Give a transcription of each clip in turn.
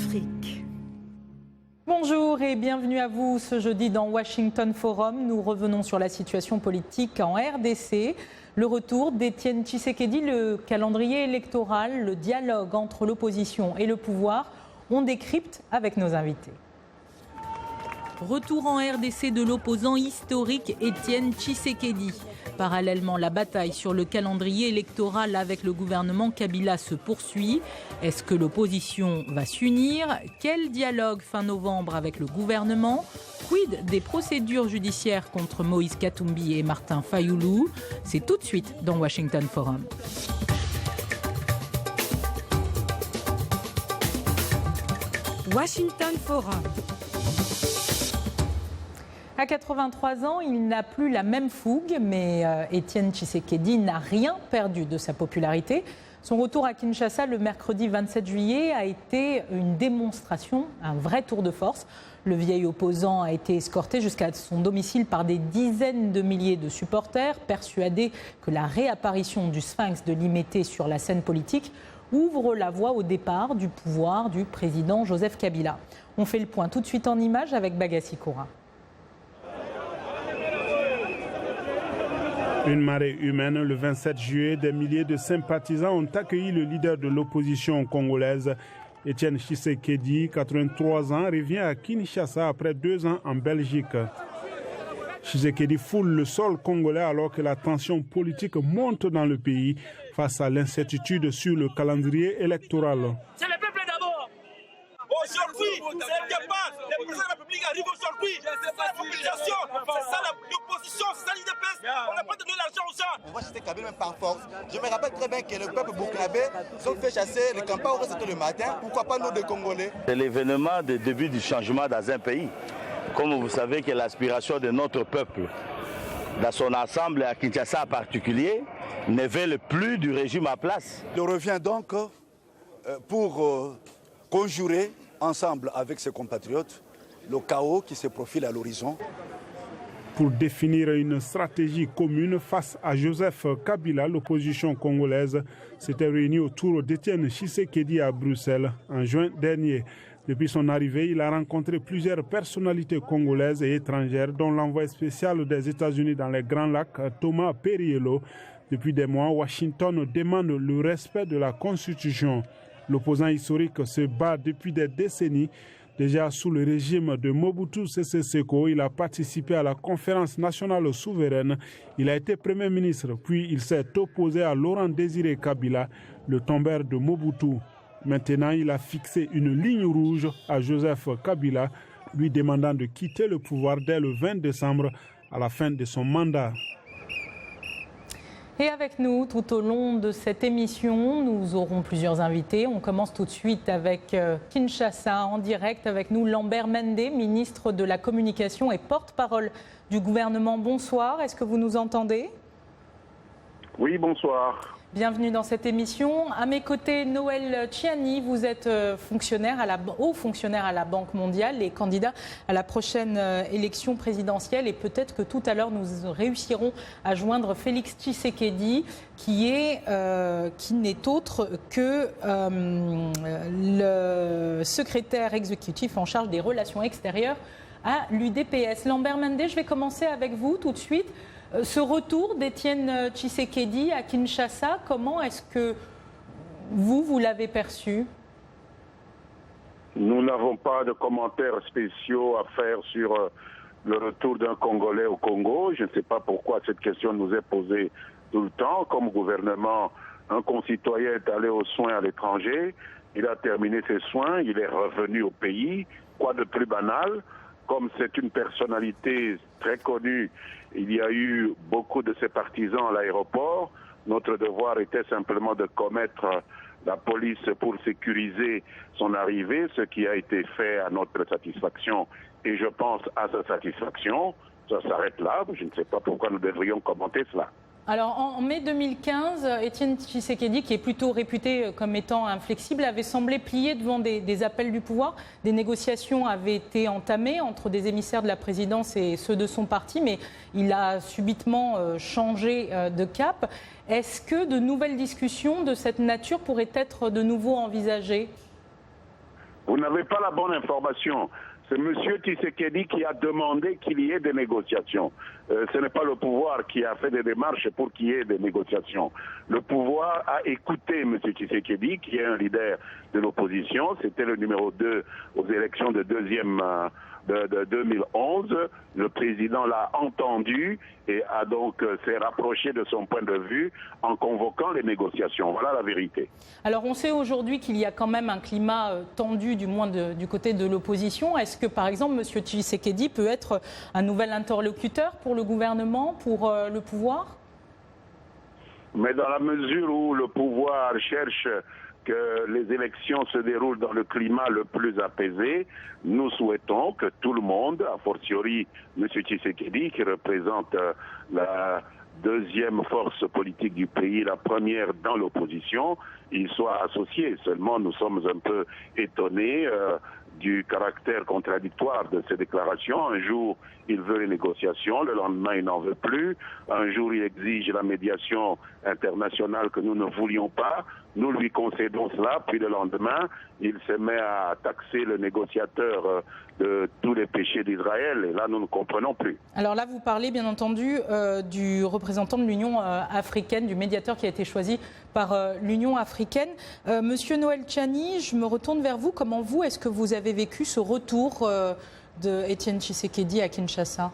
Afrique. Bonjour et bienvenue à vous ce jeudi dans Washington Forum. Nous revenons sur la situation politique en RDC. Le retour d'Étienne Tshisekedi, le calendrier électoral, le dialogue entre l'opposition et le pouvoir. On décrypte avec nos invités. Retour en RDC de l'opposant historique Étienne Tshisekedi. Parallèlement, la bataille sur le calendrier électoral avec le gouvernement Kabila se poursuit. Est-ce que l'opposition va s'unir? Quel dialogue fin novembre avec le gouvernement? Quid des procédures judiciaires contre Moïse Katumbi et Martin Fayoulou? C'est tout de suite dans Washington Forum. Washington Forum. À 83 ans, il n'a plus la même fougue, mais Étienne Tshisekedi n'a rien perdu de sa popularité. Son retour à Kinshasa le mercredi 27 juillet a été une démonstration, un vrai tour de force. Le vieil opposant a été escorté jusqu'à son domicile par des dizaines de milliers de supporters, persuadés que la réapparition du Sphinx de Limété sur la scène politique ouvre la voie au départ du pouvoir du président Joseph Kabila. On fait le point tout de suite en images avec Bagassi Koura. Une marée humaine, le 27 juillet, des milliers de sympathisants ont accueilli le leader de l'opposition congolaise, Étienne Tshisekedi, 83 ans, revient à Kinshasa après 2 ans en Belgique. Tshisekedi foule le sol congolais alors que la tension politique monte dans le pays face à l'incertitude sur le calendrier électoral. C'est le peuple d'abord. Aujourd'hui, c'est le départ. Le président de la République arrive aujourd'hui. C'est ça la mobilisation, c'est ça l'opposition, c'est ça l'IDPS. On n'a pas donné l'argent aux gens. Moi, j'étais Kabila même par force. Je me rappelle très bien que le peuple burkinabé s'est fait chasser, les campagnes c'était le matin. Pourquoi pas nous, des Congolais? C'est l'événement de début du changement dans un pays. Comme vous savez que l'aspiration de notre peuple, dans son ensemble, à Kinshasa en particulier, ne veut plus du régime à place. Il revient donc pour conjurer ensemble avec ses compatriotes le chaos qui se profile à l'horizon. Pour définir une stratégie commune face à Joseph Kabila, l'opposition congolaise s'était réunie autour d'Étienne Tshisekedi à Bruxelles en juin dernier. Depuis son arrivée, il a rencontré plusieurs personnalités congolaises et étrangères, dont l'envoyé spécial des États-Unis dans les Grands Lacs, Thomas Perriello. Depuis des mois, Washington demande le respect de la Constitution. L'opposant historique se bat depuis des décennies. Déjà sous le régime de Mobutu Sese Seko, il a participé à la conférence nationale souveraine. Il a été Premier ministre, puis il s'est opposé à Laurent Désiré Kabila, le tombeur de Mobutu. Maintenant, il a fixé une ligne rouge à Joseph Kabila, lui demandant de quitter le pouvoir dès le 20 décembre, à la fin de son mandat. Et avec nous, tout au long de cette émission, nous aurons plusieurs invités. On commence tout de suite avec Kinshasa, en direct avec nous, Lambert Mende, ministre de la Communication et porte-parole du gouvernement. Bonsoir, est-ce que vous nous entendez? Oui, bonsoir. Bienvenue dans cette émission. À mes côtés, Noël Tchiani, vous êtes haut fonctionnaire à la Banque mondiale et candidat à la prochaine élection présidentielle. Et peut-être que tout à l'heure, nous réussirons à joindre Félix Tshisekedi, qui n'est autre que le secrétaire exécutif en charge des relations extérieures à l'UDPS. Lambert Mende, je vais commencer avec vous tout de suite. Ce retour d'Étienne Tshisekedi à Kinshasa, comment est-ce que vous l'avez perçu? Nous n'avons pas de commentaires spéciaux à faire sur le retour d'un Congolais au Congo. Je ne sais pas pourquoi cette question nous est posée tout le temps. Comme gouvernement, un concitoyen est allé aux soins à l'étranger, il a terminé ses soins, il est revenu au pays. Quoi de plus banal? Comme c'est une personnalité très connue, il y a eu beaucoup de ses partisans à l'aéroport. Notre devoir était simplement de commettre la police pour sécuriser son arrivée, ce qui a été fait à notre satisfaction et je pense à sa satisfaction. Ça s'arrête là. Je ne sais pas pourquoi nous devrions commenter cela. Alors en mai 2015, Étienne Tshisekedi, qui est plutôt réputé comme étant inflexible, avait semblé plier devant des appels du pouvoir. Des négociations avaient été entamées entre des émissaires de la présidence et ceux de son parti, mais il a subitement changé de cap. Est-ce que de nouvelles discussions de cette nature pourraient être de nouveau envisagées ? Vous n'avez pas la bonne information. C'est M. Tshisekedi qui a demandé qu'il y ait des négociations. Ce n'est pas le pouvoir qui a fait des démarches pour qu'il y ait des négociations. Le pouvoir a écouté M. Tshisekedi, qui est un leader de l'opposition. C'était le numéro 2 aux élections de 2011. Le président l'a entendu et a donc s'est rapproché de son point de vue en convoquant les négociations. Voilà la vérité. Alors on sait aujourd'hui qu'il y a quand même un climat tendu, du moins du côté de l'opposition. Est-ce que par exemple M. Tshisekedi peut être un nouvel interlocuteur pour le gouvernement, pour le pouvoir? Mais dans la mesure où le pouvoir cherche que les élections se déroulent dans le climat le plus apaisé, nous souhaitons que tout le monde, a fortiori M. Tshisekedi, qui représente la deuxième force politique du pays, la première dans l'opposition, il soit associé. Seulement, nous sommes un peu étonnés du caractère contradictoire de ces déclarations. Un jour, il veut les négociations, le lendemain, il n'en veut plus. Un jour, il exige la médiation internationale que nous ne voulions pas. Nous lui concédons cela, puis le lendemain, il se met à taxer le négociateur de tous les péchés d'Israël. Et là, nous ne comprenons plus. Alors là, vous parlez bien entendu du représentant de l'Union africaine, du médiateur qui a été choisi par l'Union africaine. Monsieur Noël Tchani, je me retourne vers vous. Comment vous, est-ce que vous avez vécu ce retour de Étienne Tshisekedi à Kinshasa?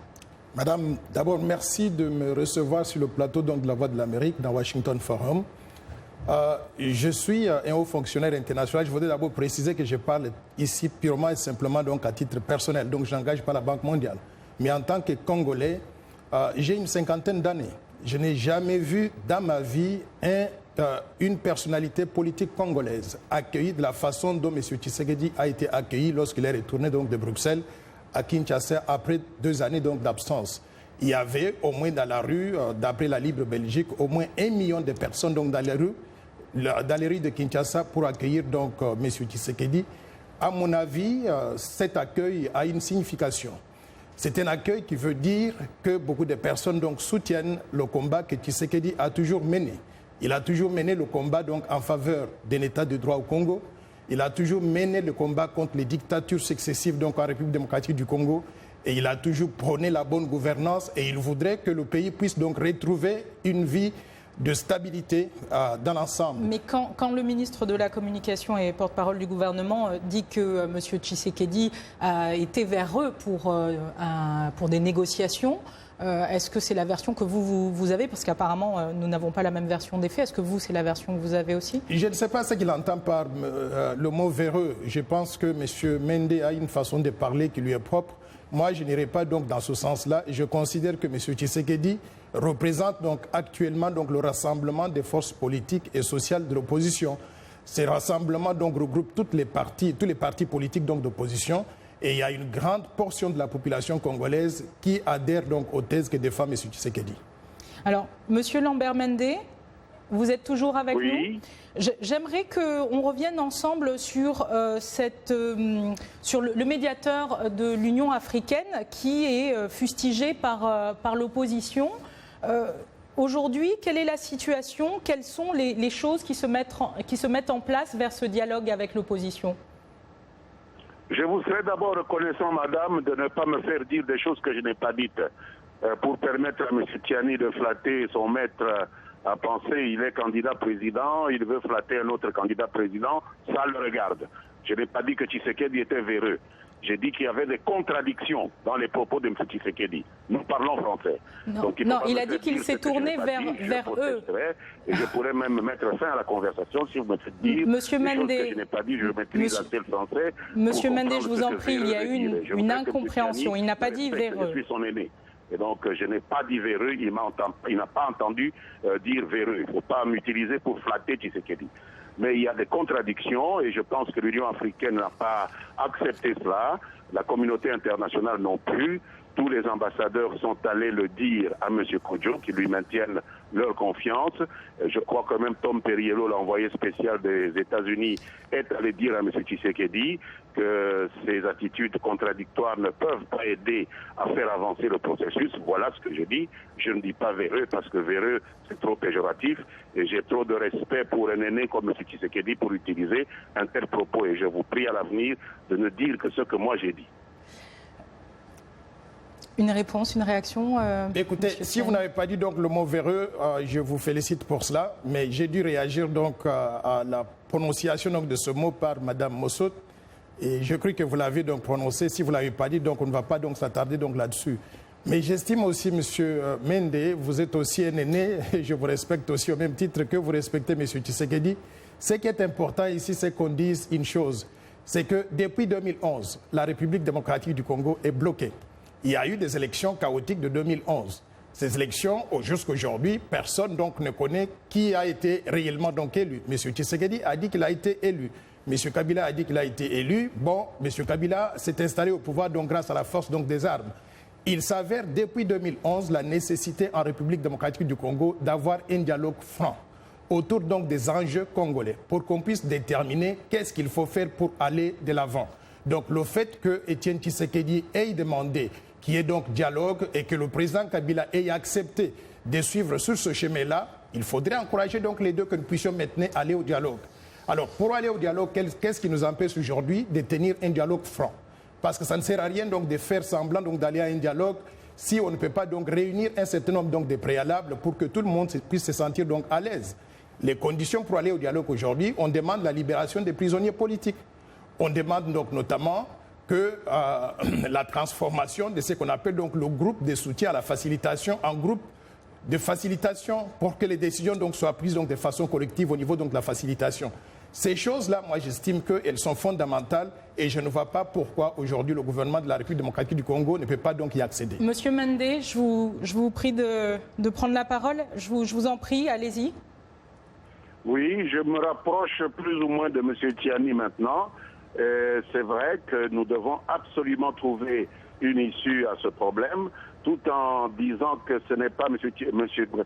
Madame, d'abord, merci de me recevoir sur le plateau de la Voix de l'Amérique dans Washington Forum. Je suis un haut fonctionnaire international. Je voudrais d'abord préciser que je parle ici purement et simplement donc à titre personnel. Donc je n'engage pas la Banque mondiale. Mais en tant que Congolais, j'ai une cinquantaine d'années. Je n'ai jamais vu dans ma vie une personnalité politique congolaise accueillie de la façon dont M. Tshisekedi a été accueilli lorsqu'il est retourné donc de Bruxelles à Kinshasa après 2 années d'absence. Il y avait au moins dans la rue, d'après la Libre Belgique, au moins 1 million de personnes donc dans les rues de Kinshasa pour accueillir donc M. Tshisekedi. À mon avis, cet accueil a une signification. C'est un accueil qui veut dire que beaucoup de personnes donc soutiennent le combat que Tshisekedi a toujours mené. Il a toujours mené le combat donc en faveur d'un état de droit au Congo. Il a toujours mené le combat contre les dictatures successives donc en République démocratique du Congo. Et il a toujours prôné la bonne gouvernance et il voudrait que le pays puisse donc retrouver une vie de stabilité dans l'ensemble. Mais quand le ministre de la Communication et porte-parole du gouvernement dit que M. Tshisekedi a été vers eux pour des négociations, est-ce que c'est la version que vous avez? Parce qu'apparemment, nous n'avons pas la même version des faits. Est-ce que vous, c'est la version que vous avez aussi? Je ne sais pas ce qu'il entend par le mot véreux. Je pense que M. Mende a une façon de parler qui lui est propre. Moi, je n'irai pas donc dans ce sens-là. Je considère que M. Tshisekedi représente donc actuellement donc le rassemblement des forces politiques et sociales de l'opposition. Ces rassemblements donc regroupent tous les partis politiques donc d'opposition. Et il y a une grande portion de la population congolaise qui adhère donc aux thèses que défend M. Tshisekedi. Alors, M. Lambert Mende, vous êtes toujours avec nous? J'aimerais qu'on revienne ensemble sur, sur le médiateur de l'Union africaine qui est fustigé par l'opposition. Aujourd'hui, quelle est la situation? Quelles sont les choses qui se mettent en place vers ce dialogue avec l'opposition? Je vous serais d'abord reconnaissant, madame, de ne pas me faire dire des choses que je n'ai pas dites pour permettre à M. Tchani de flatter son maître à penser il est candidat président, il veut flatter un autre candidat président, ça le regarde. Je n'ai pas dit que Tshisekedi était véreux. J'ai dit qu'il y avait des contradictions dans les propos de M. Tshisekedi. Nous parlons français. Non, donc, il a dit qu'il s'est tourné vers eux. Et je pourrais même mettre fin à la conversation si vous me faites dire Monsieur Mende, que je n'ai pas dit, je maîtrise assez le français. Monsieur Mende, je vous en prie, il y a eu une incompréhension. Il n'a pas dit véreux. Je suis son aîné. Et donc, je n'ai pas dit véreux, il n'a pas entendu dire véreux. Il ne faut pas m'utiliser pour flatter Tshisekedi. Mais il y a des contradictions et je pense que l'Union africaine n'a pas accepté cela. La communauté internationale non plus. Tous les ambassadeurs sont allés le dire à M. Kodjo, qui lui maintiennent leur confiance. Je crois que même Tom Perriello, l'envoyé spécial des États-Unis, est allé dire à M. Tshisekedi que ces attitudes contradictoires ne peuvent pas aider à faire avancer le processus. Voilà ce que je dis. Je ne dis pas véreux parce que véreux, c'est trop péjoratif et j'ai trop de respect pour un aîné comme M. Tshisekedi pour utiliser un tel propos. Et je vous prie à l'avenir de ne dire que ce que moi j'ai dit. Une réponse, une réaction Écoutez, si vous n'avez pas dit donc le mot véreux, je vous félicite pour cela, mais j'ai dû réagir donc à la prononciation donc, de ce mot par Mme Mossot, et je crois que vous l'avez donc prononcé. Si vous ne l'avez pas dit, donc on ne va pas donc s'attarder donc là-dessus. Mais j'estime aussi, M. Mende, vous êtes aussi un aîné, et je vous respecte aussi au même titre que vous respectez M. Tshisekedi. Ce qui est important ici, c'est qu'on dise une chose, c'est que depuis 2011, la République démocratique du Congo est bloquée. Il y a eu des élections chaotiques de 2011. Ces élections, jusqu'à aujourd'hui, personne donc ne connaît qui a été réellement donc élu. M. Tshisekedi a dit qu'il a été élu. M. Kabila a dit qu'il a été élu. Bon, M. Kabila s'est installé au pouvoir donc grâce à la force donc des armes. Il s'avère depuis 2011 la nécessité en République démocratique du Congo d'avoir un dialogue franc autour donc des enjeux congolais pour qu'on puisse déterminer qu'est-ce qu'il faut faire pour aller de l'avant. Donc le fait que Etienne Tshisekedi ait demandé qu'il y ait donc dialogue et que le président Kabila ait accepté de suivre sur ce chemin-là, il faudrait encourager donc les deux que nous puissions maintenant aller au dialogue. Alors pour aller au dialogue, qu'est-ce qui nous empêche aujourd'hui de tenir un dialogue franc? Parce que ça ne sert à rien donc de faire semblant donc d'aller à un dialogue si on ne peut pas donc réunir un certain nombre donc de préalables pour que tout le monde puisse se sentir donc à l'aise. Les conditions pour aller au dialogue aujourd'hui, on demande la libération des prisonniers politiques. On demande donc notamment que la transformation de ce qu'on appelle donc le groupe de soutien à la facilitation en groupe de facilitation pour que les décisions donc soient prises donc de façon collective au niveau donc de la facilitation. Ces choses-là, moi j'estime qu'elles sont fondamentales et je ne vois pas pourquoi aujourd'hui le gouvernement de la République démocratique du Congo ne peut pas donc y accéder. Monsieur Mende, je vous prie de prendre la parole. Je vous en prie, allez-y. Oui, je me rapproche plus ou moins de M. Tiani maintenant. C'est vrai que nous devons absolument trouver une issue à ce problème, tout en disant que ce n'est pas M.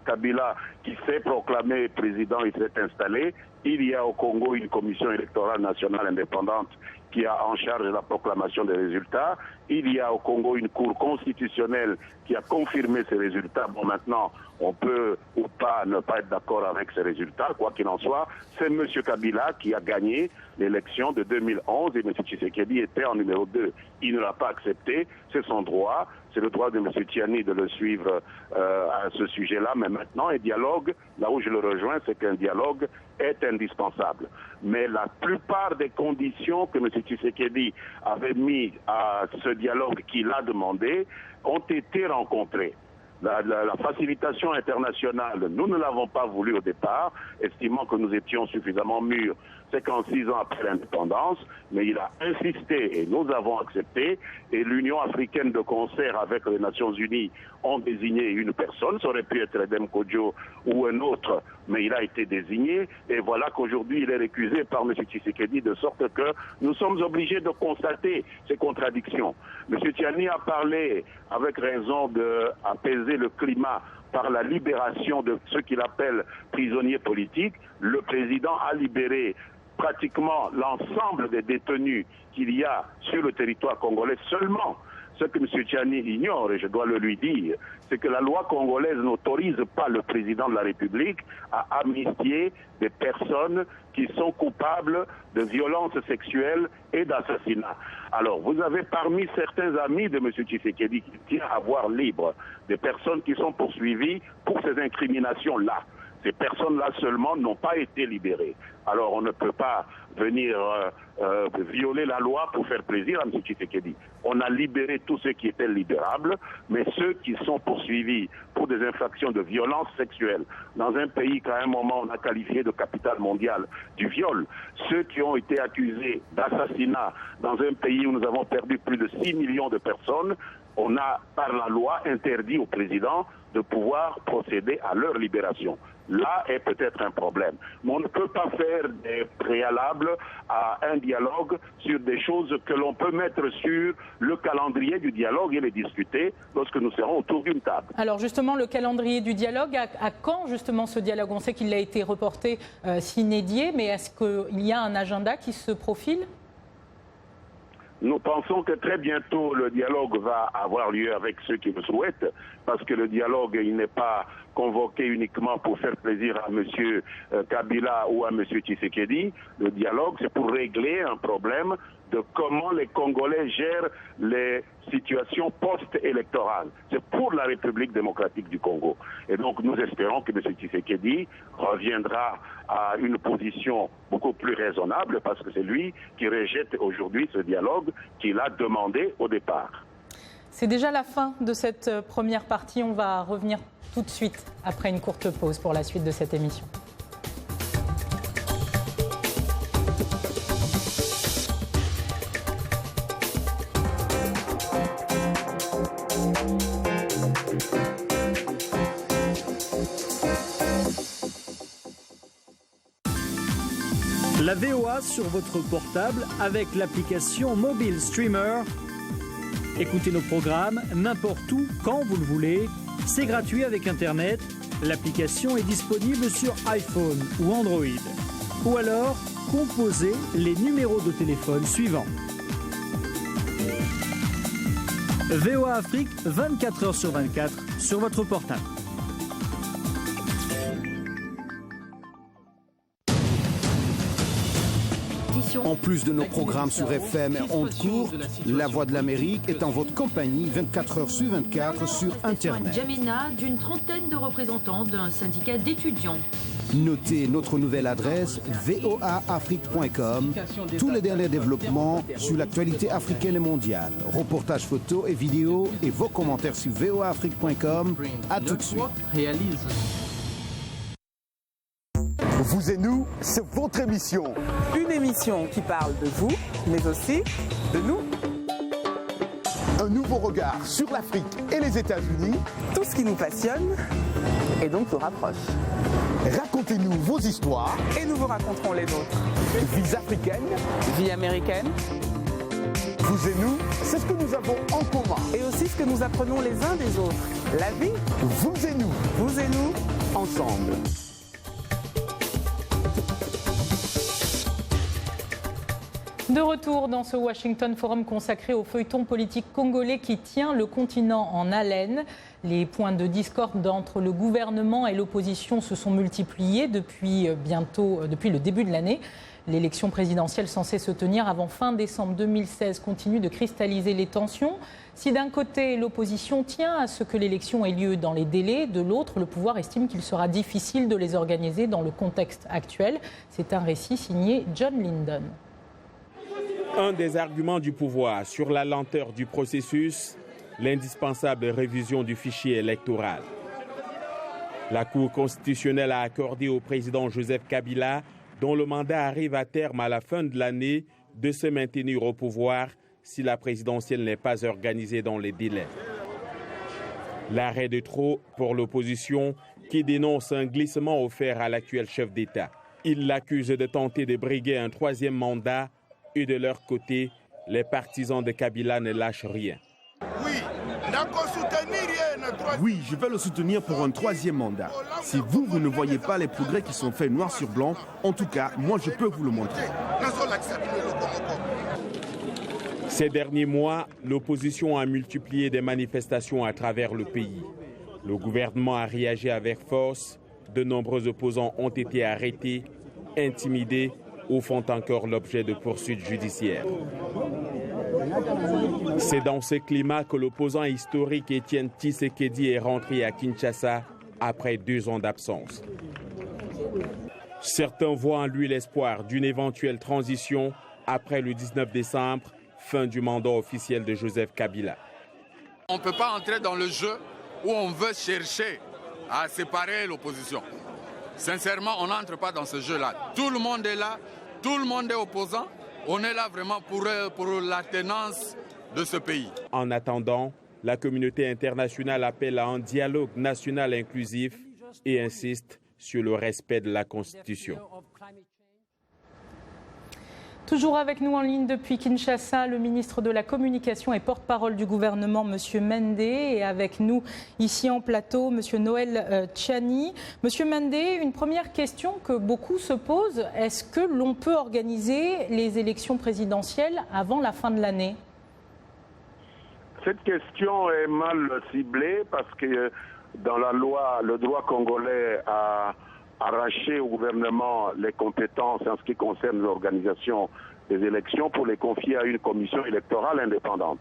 Kabila qui s'est proclamé président, il s'est installé. Il y a au Congo une commission électorale nationale indépendante qui a en charge la proclamation des résultats. Il y a au Congo une cour constitutionnelle qui a confirmé ces résultats. Bon, maintenant, on peut ou pas ne pas être d'accord avec ces résultats, quoi qu'il en soit. C'est M. Kabila qui a gagné l'élection de 2011 et M. Tshisekedi était en numéro 2. Il ne l'a pas accepté, c'est son droit. C'est le droit de M. Tiani de le suivre à ce sujet-là. Mais maintenant, un dialogue, là où je le rejoins, c'est qu'un dialogue est indispensable. Mais la plupart des conditions que M. Tshisekedi avait mis à ce dialogue qu'il a demandé ont été rencontrées. La facilitation internationale, nous ne l'avons pas voulu au départ, estimant que nous étions suffisamment mûrs 56 ans après l'indépendance, mais il a insisté et nous avons accepté, et l'Union africaine de concert avec les Nations Unies ont désigné une personne, ça aurait pu être Edem Kodjo ou un autre, mais il a été désigné, et voilà qu'aujourd'hui il est récusé par M. Tshisekedi, de sorte que nous sommes obligés de constater ces contradictions. M. Tiani a parlé avec raison d'apaiser le climat par la libération de ceux qu'il appelle prisonniers politiques. Le président a libéré pratiquement l'ensemble des détenus qu'il y a sur le territoire congolais. Seulement, ce que M. Tiani ignore, et je dois le lui dire, c'est que la loi congolaise n'autorise pas le président de la République à amnistier des personnes qui sont coupables de violences sexuelles et d'assassinat. Alors, vous avez parmi certains amis de M. Tshisekedi qui tient à voir libre des personnes qui sont poursuivies pour ces incriminations-là. Ces personnes-là seulement n'ont pas été libérées. Alors on ne peut pas venir violer la loi pour faire plaisir à M. Tshisekedi. On a libéré tous ceux qui étaient libérables, mais ceux qui sont poursuivis pour des infractions de violence sexuelle, dans un pays qu'à un moment on a qualifié de capitale mondiale du viol, ceux qui ont été accusés d'assassinat dans un pays où nous avons perdu plus de 6 millions de personnes, on a par la loi interdit au président de pouvoir procéder à leur libération. Là est peut-être un problème. Mais on ne peut pas faire des préalables à un dialogue sur des choses que l'on peut mettre sur le calendrier du dialogue et les discuter lorsque nous serons autour d'une table. Alors justement, le calendrier du dialogue, à quand justement ce dialogue? On sait qu'il a été reporté sine die, mais est-ce qu'il y a un agenda qui se profile? Nous pensons que très bientôt le dialogue va avoir lieu avec ceux qui le souhaitent, parce que le dialogue, il n'est pas convoqué uniquement pour faire plaisir à M. Kabila ou à M. Tshisekedi. Le dialogue, c'est pour régler un problème de comment les Congolais gèrent les situations post-électorales. C'est pour la République démocratique du Congo. Et donc nous espérons que M. Tshisekedi reviendra à une position beaucoup plus raisonnable, parce que c'est lui qui rejette aujourd'hui ce dialogue qu'il a demandé au départ. C'est déjà la fin de cette première partie. On va revenir tout de suite après une courte pause pour la suite de cette émission. La VOA sur votre portable avec l'application Mobile Streamer. Écoutez nos programmes n'importe où, quand vous le voulez. C'est gratuit avec Internet. L'application est disponible sur iPhone ou Android. Ou alors, composez les numéros de téléphone suivants. VOA Afrique, 24 heures sur 24 sur votre portable. En plus de nos programmes sur FM et ondes courtes, La Voix de l'Amérique est en votre compagnie 24 heures sur 24 sur Internet. N'Djamena, d'une trentaine de représentants d'un syndicat d'étudiants. Notez notre nouvelle adresse voaafrique.com. Tous les derniers développements sur l'actualité africaine et mondiale. Reportages photos et vidéos et vos commentaires sur voaafrique.com. À tout de suite. Vous et nous, c'est votre émission. Une émission qui parle de vous, mais aussi de nous. Un nouveau regard sur l'Afrique et les États-Unis. Tout ce qui nous passionne et donc nous rapproche. Racontez-nous vos histoires. Et nous vous raconterons les nôtres. Vie africaine. Vie américaine. Vous et nous, c'est ce que nous avons en commun. Et aussi ce que nous apprenons les uns des autres. La vie. Vous et nous. Vous et nous. Ensemble. De retour dans ce Washington Forum consacré au feuilleton politique congolais qui tient le continent en haleine. Les points de discorde entre le gouvernement et l'opposition se sont multipliés depuis le début de l'année. L'élection présidentielle censée se tenir avant fin décembre 2016 continue de cristalliser les tensions. Si d'un côté l'opposition tient à ce que l'élection ait lieu dans les délais, de l'autre le pouvoir estime qu'il sera difficile de les organiser dans le contexte actuel. C'est un récit signé John Linden. Un des arguments du pouvoir sur la lenteur du processus, l'indispensable révision du fichier électoral. La Cour constitutionnelle a accordé au président Joseph Kabila, dont le mandat arrive à terme à la fin de l'année, de se maintenir au pouvoir si la présidentielle n'est pas organisée dans les délais. L'arrêt de trop pour l'opposition qui dénonce un glissement offert à l'actuel chef d'État. Il l'accuse de tenter de briguer un troisième mandat. Et de leur côté, les partisans de Kabila ne lâchent rien. Oui, je vais le soutenir pour un troisième mandat. Si vous ne voyez pas les progrès qui sont faits noir sur blanc, en tout cas, moi je peux vous le montrer. Ces derniers mois, l'opposition a multiplié des manifestations à travers le pays. Le gouvernement a réagi avec force. De nombreux opposants ont été arrêtés, intimidés ou font encore l'objet de poursuites judiciaires. C'est dans ce climat que l'opposant historique Étienne Tshisekedi est rentré à Kinshasa après 2 ans d'absence. Certains voient en lui l'espoir d'une éventuelle transition après le 19 décembre, fin du mandat officiel de Joseph Kabila. On ne peut pas entrer dans le jeu où on veut chercher à séparer l'opposition. Sincèrement, on n'entre pas dans ce jeu-là. Tout le monde est là, tout le monde est opposant. On est là vraiment pour la tenance de ce pays. En attendant, La communauté internationale appelle à un dialogue national inclusif et insiste sur le respect de la Constitution. Toujours avec nous en ligne depuis Kinshasa, le ministre de la Communication et porte-parole du gouvernement, M. Mende, et avec nous ici en plateau, M. Noël Tchani. M. Mende, une première question que beaucoup se posent, est-ce que l'on peut organiser les élections présidentielles avant la fin de l'année? Cette question est mal ciblée parce que dans la loi, le droit congolais a arraché au gouvernement les compétences en ce qui concerne l'organisation des élections pour les confier à une commission électorale indépendante.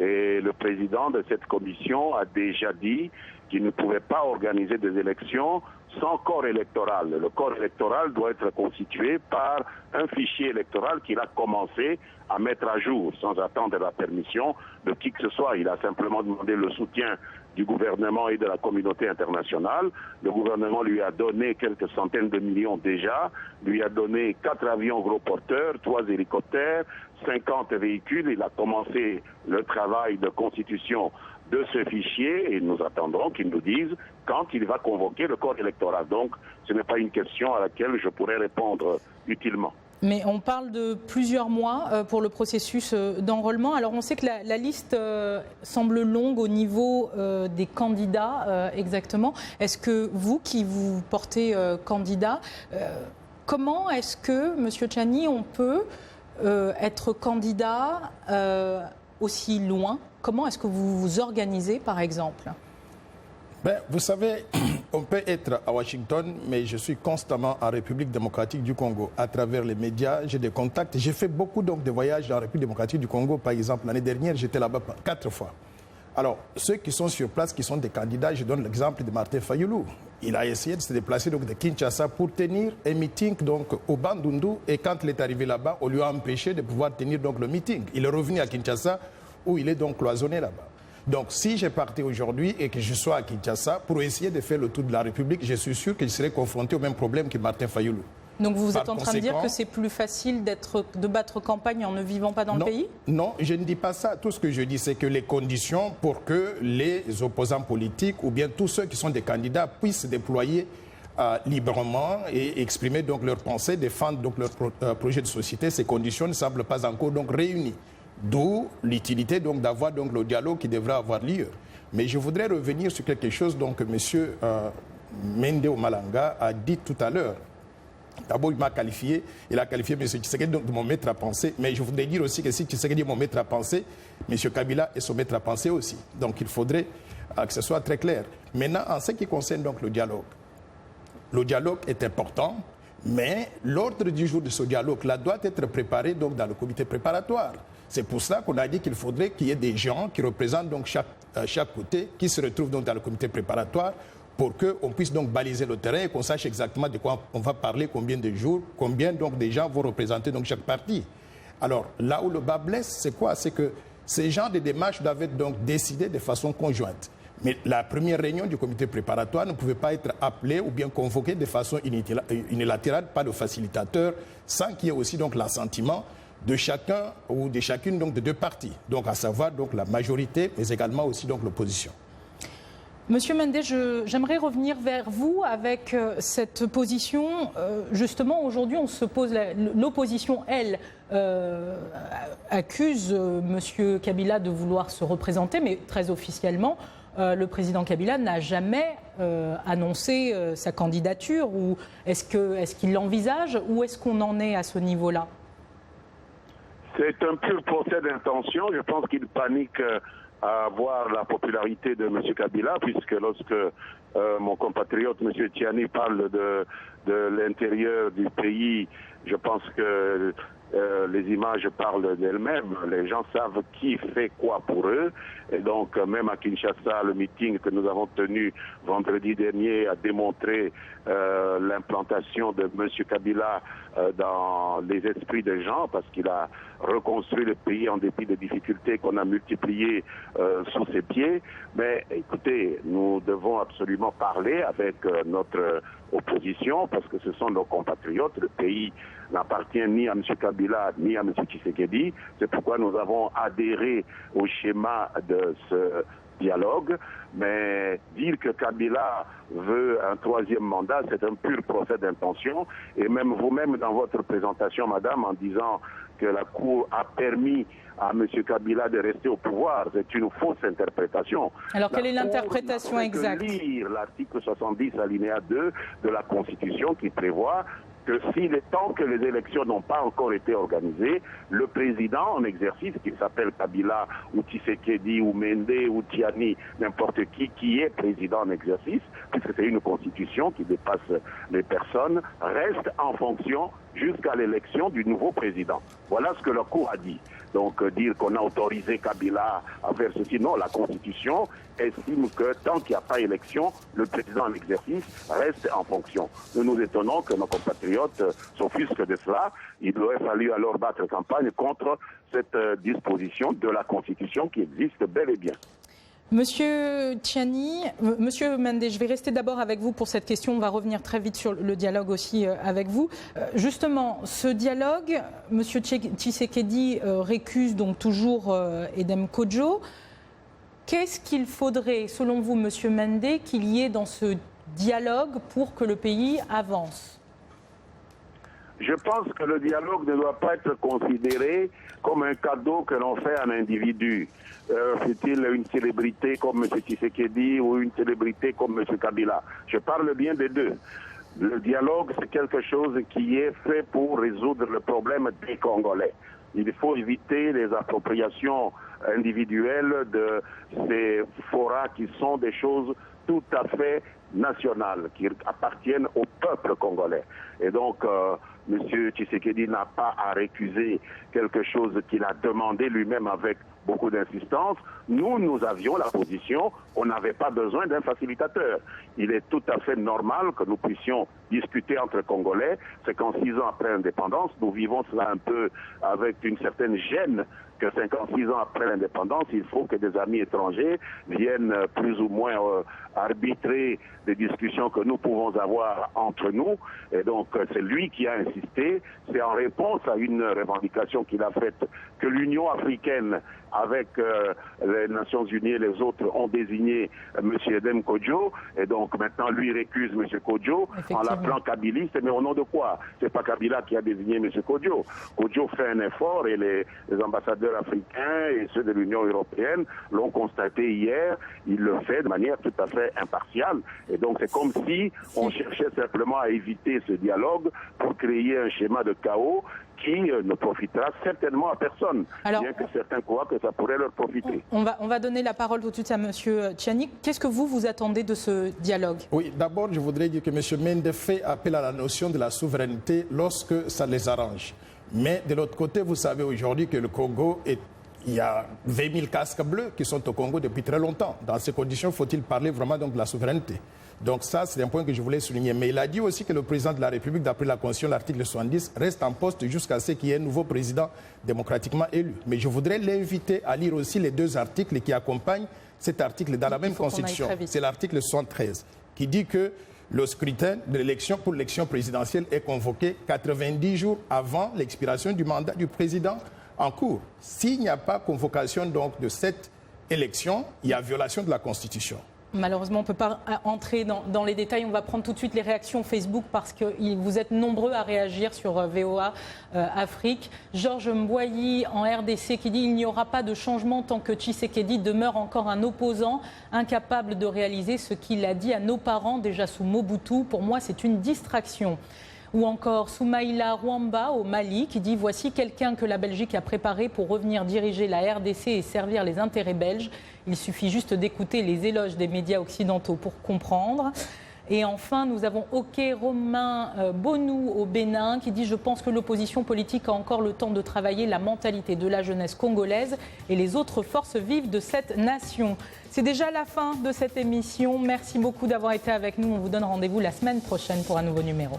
Et le président de cette commission a déjà dit qu'il ne pouvait pas organiser des élections sans corps électoral. Le corps électoral doit être constitué par un fichier électoral qu'il a commencé à mettre à jour sans attendre la permission de qui que ce soit. Il a simplement demandé le soutien du gouvernement et de la communauté internationale. Le gouvernement lui a donné quelques centaines de millions déjà, lui a donné 4 avions gros porteurs, 3 hélicoptères, 50 véhicules. Il a commencé le travail de constitution de ce fichier et nous attendrons qu'il nous dise quand il va convoquer le corps électoral. Donc ce n'est pas une question à laquelle je pourrais répondre utilement. Mais on parle de plusieurs mois pour le processus d'enrôlement. Alors on sait que la liste semble longue au niveau des candidats exactement. Est-ce que vous qui vous portez candidat, comment est-ce que, M. Tchani, on peut être candidat aussi loin? Comment est-ce que vous vous organisez par exemple? Vous savez, on peut être à Washington, mais je suis constamment en République démocratique du Congo. À travers les médias, j'ai des contacts. J'ai fait beaucoup donc, de voyages en République démocratique du Congo. Par exemple, l'année dernière, j'étais là-bas 4 fois. Alors, ceux qui sont sur place, qui sont des candidats, je donne l'exemple de Martin Fayulu. Il a essayé de se déplacer donc, de Kinshasa pour tenir un meeting donc, au Bandundu. Et quand il est arrivé là-bas, on lui a empêché de pouvoir tenir donc, le meeting. Il est revenu à Kinshasa, où il est donc cloisonné là-bas. Donc, si je partais aujourd'hui et que je sois à Kinshasa pour essayer de faire le tour de la République, je suis sûr que je serais confronté au même problème que Martin Fayulu. Donc, vous êtes en train de dire que c'est plus facile de battre campagne en ne vivant pas dans le pays? Non, je ne dis pas ça. Tout ce que je dis, c'est que les conditions pour que les opposants politiques ou bien tous ceux qui sont des candidats puissent se déployer librement et exprimer donc leurs pensées, défendre donc leur projet de société, ces conditions ne semblent pas encore donc réunies. D'où l'utilité donc d'avoir donc le dialogue qui devrait avoir lieu. Mais je voudrais revenir sur quelque chose donc que M. Mende Omalanga a dit tout à l'heure. D'abord, il a qualifié M. Tshisekedi de mon maître à penser, mais je voudrais dire aussi que si Tshisekedi est mon maître à penser, M. Kabila est son maître à penser aussi. Donc il faudrait que ce soit très clair. Maintenant, en ce qui concerne donc le dialogue est important, mais l'ordre du jour de ce dialogue-là doit être préparé donc dans le comité préparatoire. C'est pour cela qu'on a dit qu'il faudrait qu'il y ait des gens qui représentent donc chaque côté, qui se retrouvent donc dans le comité préparatoire pour qu'on puisse donc baliser le terrain et qu'on sache exactement de quoi on va parler, combien de jours, combien donc de gens vont représenter donc chaque parti. Alors là où le bas blesse, c'est quoi? C'est que ces genres de démarches doivent être donc décidées de façon conjointe. Mais la première réunion du comité préparatoire ne pouvait pas être appelée ou bien convoquée de façon unilatérale par le facilitateur sans qu'il y ait aussi donc l'assentiment de chacun ou de chacune donc de 2 partis, donc à savoir donc la majorité, mais également aussi donc l'opposition. Monsieur Mende, j'aimerais revenir vers vous avec cette position. Justement, aujourd'hui, on se pose l'opposition, elle, accuse Monsieur Kabila de vouloir se représenter, mais très officiellement, le président Kabila n'a jamais annoncé sa candidature. Ou est-ce qu'il l'envisage ou est-ce qu'on en est à ce niveau-là? C'est un pur procès d'intention. Je pense qu'il panique à voir la popularité de M. Kabila, puisque lorsque mon compatriote M. Tchani parle de l'intérieur du pays, je pense que les images parlent d'elles-mêmes. Les gens savent qui fait quoi pour eux. Et donc, même à Kinshasa, le meeting que nous avons tenu vendredi dernier a démontré l'implantation de M. Kabila dans les esprits des gens parce qu'il a reconstruit le pays en dépit des difficultés qu'on a multipliées sous ses pieds. Mais écoutez, nous devons absolument parler avec notre opposition parce que ce sont nos compatriotes. Le pays n'appartient ni à M. Kabila ni à M. Tshisekedi. C'est pourquoi nous avons adhéré au schéma de ce dialogue, mais dire que Kabila veut un troisième mandat, c'est un pur procès d'intention. Et même vous-même, dans votre présentation, madame, en disant que la Cour a permis à M. Kabila de rester au pouvoir, c'est une fausse interprétation. Alors, quelle est l'interprétation exacte? Lire l'article 70, alinéa 2 de la Constitution qui prévoit que tant que les élections n'ont pas encore été organisées, le président en exercice, qu'il s'appelle Kabila ou Tshisekedi ou Mende ou Tiani, n'importe qui est président en exercice, puisque c'est une constitution qui dépasse les personnes, reste en fonction jusqu'à l'élection du nouveau président. Voilà ce que la Cour a dit. Donc dire qu'on a autorisé Kabila à faire ceci, non, la Constitution estime que tant qu'il n'y a pas élection, le président en exercice reste en fonction. Nous nous étonnons que nos compatriotes s'offusquent de cela. Il aurait fallu alors battre campagne contre cette disposition de la Constitution qui existe bel et bien. Monsieur Tiani, Monsieur Mende, je vais rester d'abord avec vous pour cette question. On va revenir très vite sur le dialogue aussi avec vous. Justement, ce dialogue, Monsieur Tshisekedi récuse donc toujours Edem Kodjo. Qu'est-ce qu'il faudrait, selon vous, Monsieur Mende, qu'il y ait dans ce dialogue pour que le pays avance? Je pense que le dialogue ne doit pas être considéré comme un cadeau que l'on fait à un individu. Fait-il une célébrité comme M. Tshisekedi ou une célébrité comme M. Kabila? Je parle bien des deux. Le dialogue, c'est quelque chose qui est fait pour résoudre le problème des Congolais. Il faut éviter les appropriations individuelles de ces forats qui sont des choses tout à fait nationales, qui appartiennent au peuple congolais. Et donc, M. Tshisekedi n'a pas à récuser quelque chose qu'il a demandé lui-même avec beaucoup d'insistance. Nous avions la position, on n'avait pas besoin d'un facilitateur. Il est tout à fait normal que nous puissions discuter entre Congolais. C'est qu'en 6 ans après l'indépendance, nous vivons cela un peu avec une certaine gêne, que 56 ans après l'indépendance, il faut que des amis étrangers viennent plus ou moins arbitrer des discussions que nous pouvons avoir entre nous. Et donc, c'est lui qui a insisté. C'est en réponse à une revendication qu'il a faite que l'Union africaine, avec les Nations Unies et les autres, ont désigné M. Edem Kodjo. Et donc, maintenant, lui récuse M. Kodjo en l'appelant kabiliste. Mais au nom de quoi? C'est pas Kabila qui a désigné M. Kodjo. Kodjo fait un effort et les ambassadeurs africains et ceux de l'Union européenne l'ont constaté hier. Il le fait de manière tout à fait impartiale. Et donc, c'est comme si on cherchait simplement à éviter ce dialogue pour créer un schéma de chaos qui ne profitera certainement à personne, bien que certains croient que ça pourrait leur profiter. On va donner la parole tout de suite à M. Tiani. Qu'est-ce que vous attendez de ce dialogue? Oui, d'abord, je voudrais dire que M. Mende fait appel à la notion de la souveraineté lorsque ça les arrange. Mais de l'autre côté, vous savez aujourd'hui que le Congo il y a 20 000 casques bleus qui sont au Congo depuis très longtemps. Dans ces conditions, faut-il parler vraiment donc de la souveraineté? Donc ça, c'est un point que je voulais souligner. Mais il a dit aussi que le président de la République, d'après la Constitution, l'article 70, reste en poste jusqu'à ce qu'il y ait un nouveau président démocratiquement élu. Mais je voudrais l'inviter à lire aussi les 2 articles qui accompagnent cet article dans la même Constitution. C'est l'article 73 qui dit que le scrutin de l'élection pour l'élection présidentielle est convoqué 90 jours avant l'expiration du mandat du président en cours. S'il n'y a pas convocation donc de cette élection, il y a violation de la Constitution. Malheureusement, on ne peut pas entrer dans les détails. On va prendre tout de suite les réactions Facebook parce que vous êtes nombreux à réagir sur VOA Afrique. Georges Mboyi en RDC qui dit « Il n'y aura pas de changement tant que Tshisekedi demeure encore un opposant incapable de réaliser ce qu'il a dit à nos parents déjà sous Mobutu. Pour moi, c'est une distraction. » Ou encore Soumaïla Rwamba au Mali qui dit « Voici quelqu'un que la Belgique a préparé pour revenir diriger la RDC et servir les intérêts belges. Il suffit juste d'écouter les éloges des médias occidentaux pour comprendre. » Et enfin, nous avons Romain Bonou au Bénin qui dit « Je pense que l'opposition politique a encore le temps de travailler la mentalité de la jeunesse congolaise et les autres forces vives de cette nation. » C'est déjà la fin de cette émission. Merci beaucoup d'avoir été avec nous. On vous donne rendez-vous la semaine prochaine pour un nouveau numéro.